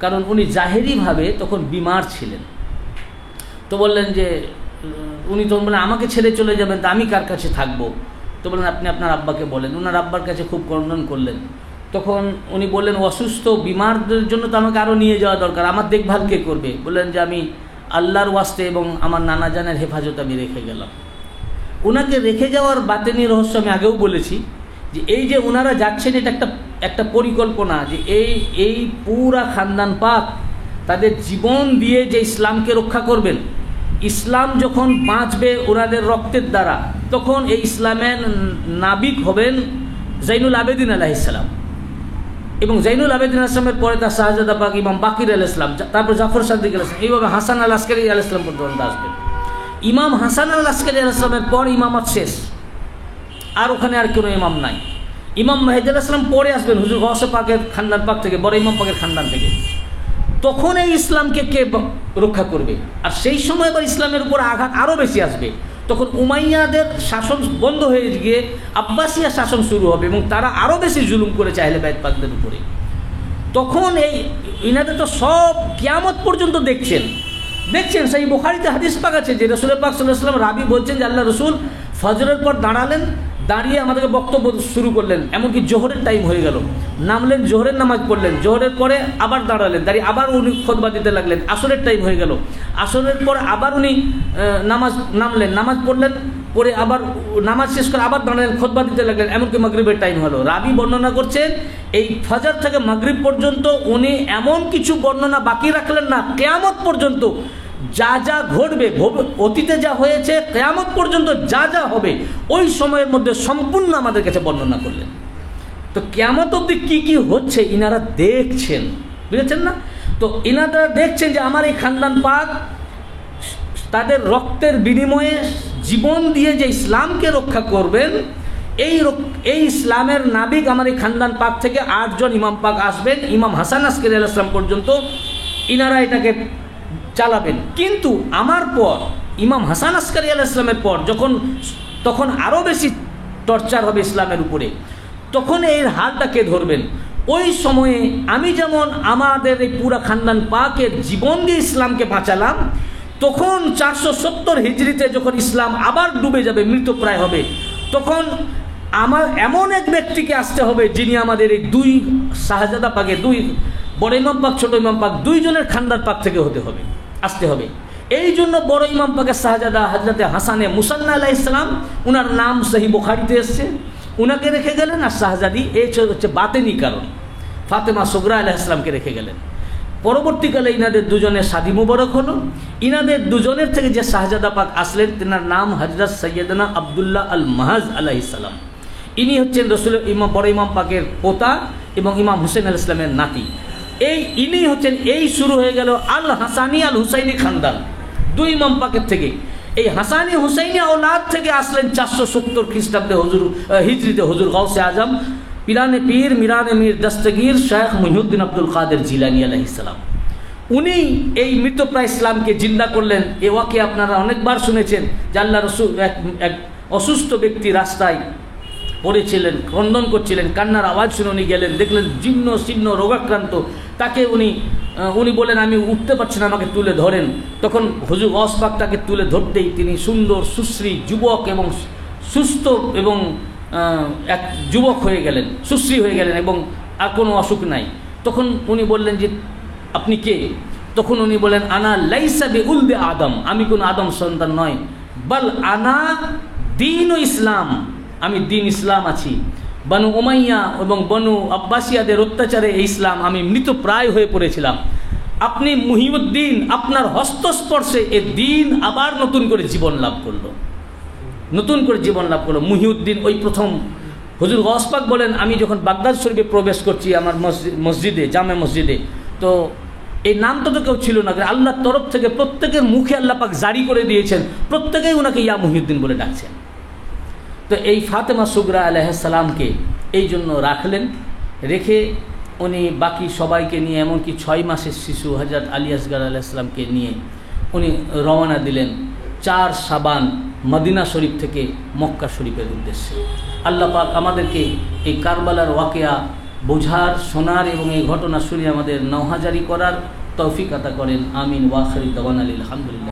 কারণ উনি জাহেরিভাবে তখন বিমার ছিলেন। তো বললেন যে উনি তখন বললেন আমাকে ছেড়ে চলে যাবেন, তা আমি কার কাছে থাকবো? তো বললেন আপনি আপনার আব্বাকে বলেন। ওনার আব্বার কাছে খুব ক্রন্দন করলেন। তখন উনি বললেন, অসুস্থ বিমারদের জন্য তো আমাকে আরও নিয়ে যাওয়া দরকার, আমার দেখভাল কে করবে? বললেন যে আমি আল্লাহর ওয়াস্তে এবং আমার নানা জানের হেফাজত আমি রেখে গেলাম। ওনাকে রেখে যাওয়ার বাতেনি রহস্য আমি আগেও বলেছি যে এই যে ওনারা যাচ্ছেন, এটা একটা পরিকল্পনা, যে এই পুরা খানদান পাক তাদের জীবন দিয়ে যে ইসলামকে রক্ষা করবেন, ইসলাম যখন বাঁচবে ওনাদের রক্তের দ্বারা, তখন এই ইসলামের নাবিক হবেন জাইনুল আবেদিন আলাইহিস সালাম, এবং জাইনুল আবেদিন আলাইহিস সালামের পরে তার শাহজাদা পাক ইমাম বাকির আলাইহিস সালাম, তারপর জাফর সাদিক আলাইহিস সালাম, এইভাবে হাসান আল আসকারী আলাইহিস সালাম পর্যন্ত আসবেন। ইমাম হাসান আল আসকারী আলাইহিস সালামের পর ইমামত শেষ, আর ওখানে আর কোনো ইমাম নাই। ইমাম মেহেদী আলাইহিস সালাম পরে আসবেন হুজুর গৌসে পাকের খানদান পাক থেকে, বড় ইমাম পাকের খানদান থেকে। তখন এই ইসলামকে কে রক্ষা করবে? আর সেই সময় আবার ইসলামের উপর আঘাত আরও বেশি আসবে। তখন উমাইয়াদের শাসন বন্ধ হয়ে গিয়ে আব্বাসিয়া শাসন শুরু হবে এবং তারা আরও বেশি জুলুম করেছে আহলে বাইত পাকদের উপরে। তখন ইনাদের তো সব কিয়ামত পর্যন্ত দেখছেন। সেই বুখারীতে হাদিস পাক আছে যে রাসূল পাক সাল্লাল্লাহু আলাইহি ওয়াসাল্লাম রাবি বলছেন যে আল্লাহ রসুল ফজরের পর দাঁড়ালেন, দাঁড়িয়ে আমাদেরকে বক্তব্য শুরু করলেন, এমনকি জোহরের টাইম হয়ে গেল, নামলেন, জোহরের নামাজ পড়লেন, জোহরের পরে আবার দাঁড়ালেন, দাঁড়িয়ে আবার উনি খুতবা দিতে লাগলেন, আসরের টাইম হয়ে গেল, আসরের পরে আবার উনি নামলেন, নামাজ পড়লেন, পরে আবার নামাজ শেষ করে আবার দাঁড়ালেন, খুতবা দিতে লাগলেন, এমনকি মাগরিবের টাইম হলো। রাবি বর্ণনা করছেন এই ফজর থেকে মাগরিব পর্যন্ত উনি এমন কিছু বর্ণনা বাকি রাখলেন না, কিয়ামত পর্যন্ত যা যা ঘটবে, অতীতে যা হয়েছে, কিয়ামত পর্যন্ত যা যা হবে, ওই সময়ের মধ্যে সম্পূর্ণ আমাদের কাছে বর্ণনা করলেন। তো কিয়ামত অবধি কী কী হচ্ছে ইনারা দেখছেন, বুঝেছেন না? তো ইনারা দেখছেন যে আমার এই খানদান পাক তাদের রক্তের বিনিময়ে জীবন দিয়ে যে ইসলামকে রক্ষা করবেন, এই ইসলামের নাবিক আমার এই খানদান পাক থেকে 8 জন ইমাম পাক আসবেন, ইমাম হাসান আসকারী আলাইহিস সালাম পর্যন্ত, ইনারা এটাকে চালাবেন। কিন্তু আমার পর, ইমাম হাসান আসকারী আলাইহিস সালামের পর তখন আরও বেশি টর্চার হবে ইসলামের উপরে, তখন এর হালটা কে ধরবেন? ওই সময়ে আমি যেমন আমাদের এই পুরা খানদান পাকের জীবন দিয়ে ইসলামকে বাঁচালাম, তখন 470 হিজরিতে যখন ইসলাম আবার ডুবে যাবে, মৃতপ্রায় হবে, তখন আমার এমন এক ব্যক্তিকে আসতে হবে যিনি আমাদের এই 2 শাহজাদা পাকে, 2 বড় ইমাম পাক ছোট ইমাম পাক 2 জনের খানদান পাক থেকে আসতে হবে। এই জন্য বড় ইমাম পাকের শাহজাদা হযরতে হাসানে মুসান্না আলাইহিস সালাম, উনার নাম সহিহ বুখারীতে এসেছে, উনাকে রেখে গেলেন। আর শাহজাদি এই হচ্ছে বাতেনি কারণ, ফাতেমা সুগরা আলাইহিস সালামকে রেখে গেলেন। পরবর্তীকালে ইনাদের 2 জনের শাদী মুবারক হলো। ইনাদের 2 জনের থেকে যে শাহজাদা পাক আসলেন, তেনার নাম হযরত সৈয়দনা আব্দুল্লাহ আল মাহাজ আলাইহিস সালাম। ইনি হচ্ছেন রসুলের বড় ইমাম পাকের পোতা এবং ইমাম হুসেন আলাইহিস সালামের নাতি। ইনি হচ্ছেন, এই শুরু হয়ে গেল আল হাসানি আল হুসাইনি খানদান, 2 ইমাম পাকের থেকে। এই হাসানি হুসাইনি আওলাদ থেকে আসলেন 470 খ্রিস্টাব্দে হিজরিতে হুজুর গাউসে আজম পিরানে পীর মিরানে মীর দস্তগীর শেখ মুহিউদ্দিন আব্দুল কাদের জিলানী আলাইহিস সালাম। উনি এই মৃতপ্রায় ইসলামকে জিন্দা করলেন। এ ওয়াকে আপনারা অনেকবার শুনেছেন যে আল্লাহ রসুল এক অসুস্থ ব্যক্তি রাস্তায় পড়েছিলেন, ক্রন্দন করছিলেন, কান্নার আওয়াজ শুনে উনি গেলেন, দেখলেন জীর্ণ শীর্ণ রোগাক্রান্ত, তাকে উনি বলেন আমি উঠতে পারছি না, আমাকে তুলে ধরেন। তখন হুজুর গাউস পাক তাকে তুলে ধরতেই তিনি সুন্দর সুশ্রী যুবক এবং সুস্থ এবং এক যুবক হয়ে গেলেন, সুশ্রী হয়ে গেলেন এবং আর কোনো অসুখ নাই। তখন উনি বললেন যে আপনি কে? তখন উনি বলেন আনা লাইসা বিউলদে আদম, আমি কোনো আদম সন্তান নয়, বল আনা দীন ও ইসলাম, আমি দিন ইসলাম আছি। বানু উমাইয়া এবং বনু আব্বাসিয়াদের অত্যাচারে এই ইসলাম আমি মৃতপ্রায় হয়ে পড়েছিলাম। আপনি মুহিউদ্দিন, আপনার হস্তস্পর্শে এ দিন আবার নতুন করে জীবন লাভ করলো, মুহিউদ্দিন ওই প্রথম। হুজুর গাউস পাক বলেন আমি যখন বাগদাদ শরীফে প্রবেশ করছি আমার মসজিদে, জামে মসজিদে, তো এই নামটা তো কেউ ছিল না, আল্লাহর তরফ থেকে প্রত্যেকের মুখে আল্লাহ পাক জারি করে দিয়েছেন, প্রত্যেকেই ওনাকে ইয়া মুহিউদ্দিন বলে ডাকছেন। তো এই ফাতেমা সুগরা আলাইহিস সালামকে এই জন্য রাখলেন, রেখে উনি বাকি সবাইকে নিয়ে, এমনকি 6 মাসের শিশু হযরত আলী আসগর আলাইহিস সালামকে নিয়ে উনি রওনা দিলেন 4 শাবান মদিনা শরীফ থেকে মক্কা শরীফের উদ্দেশ্যে। আল্লাহ পাক আমাদেরকে এই কারবালার ওয়াকিয়া বোঝার, শোনার এবং এই ঘটনা শুনে আমাদের নওহাজারি করার তৌফিক আতা করেন। আমিন। ওয়া আখিরু দাওয়ানা আলহামদুলিল্লাহ।